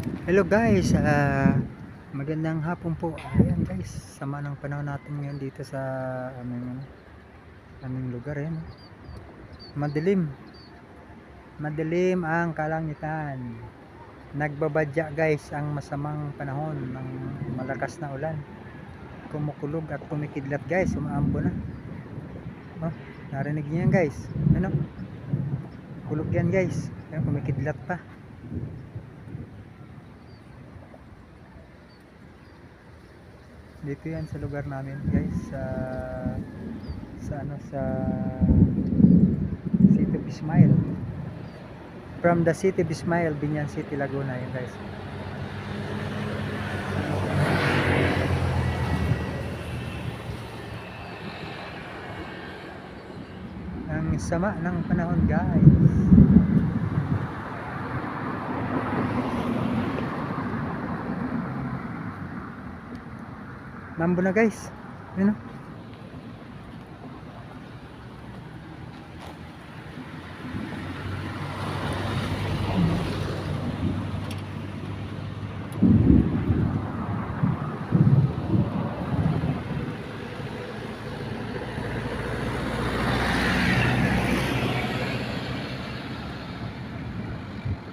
Hello guys, magandang hapon po. Ayan guys, sama ng panahon natin ngayon dito sa aming lugar. Ayan, madilim. Madilim ang kalangitan. Nagbabadya guys ang masamang panahon ng malakas na ulan. Kumukulog at kumikidlat guys, umaambo na. Oh, narinig niyo yan guys. Ano? Kulog yan guys. Ayan, kumikidlat pa. Dito yan sa lugar namin guys, sa City of Ismail, from the City of Ismail, Binyan City, Laguna yan guys. Ang sama ng panahon guys. Mambo na guys. Ano?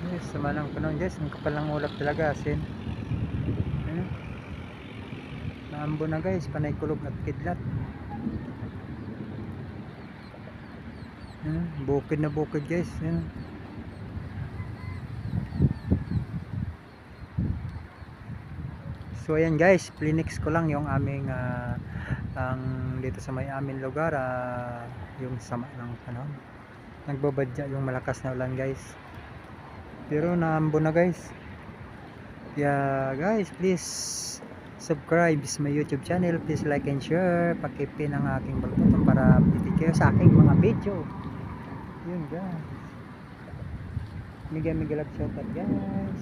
Yes, sama ng panahon guys. Ang kapal ng ulap talaga, asin. Ano? Naambo na guys, panay kulog at kidlat. Bukid na bukid guys. So ayan guys, plinix ko lang yung aming ang dito sa may amin lugar, yung sama ng panahon. Nagbabadya yung malakas na ulan guys. Pero naambo na guys. Kaya guys, please subscribe sa my YouTube channel. Please like and share. Pakipin ang aking bell button para update kayo sa aking mga video. Yun guys. Mega love shout out guys.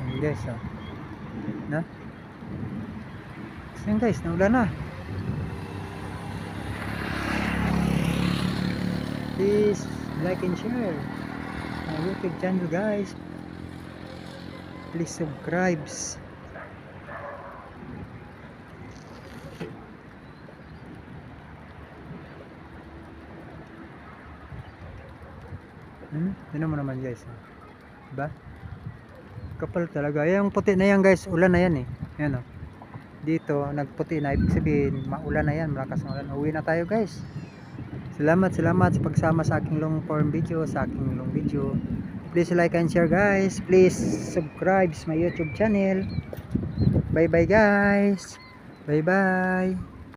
Ayan guys, na? Ayan guys, naulan na. Please like and share my YouTube channel guys. Please subscribe. Tignan mo naman guys, diba? Kapal talaga. Yung puti na yan guys, ulan na yan eh. Yan, dito nagputi na, ibig sabihin maulan na yan, malakas na ulan. Uwi na tayo guys. Salamat sa pagsama sa aking long form video, Please like and share guys. Please subscribe my YouTube channel. Bye bye guys. Bye bye.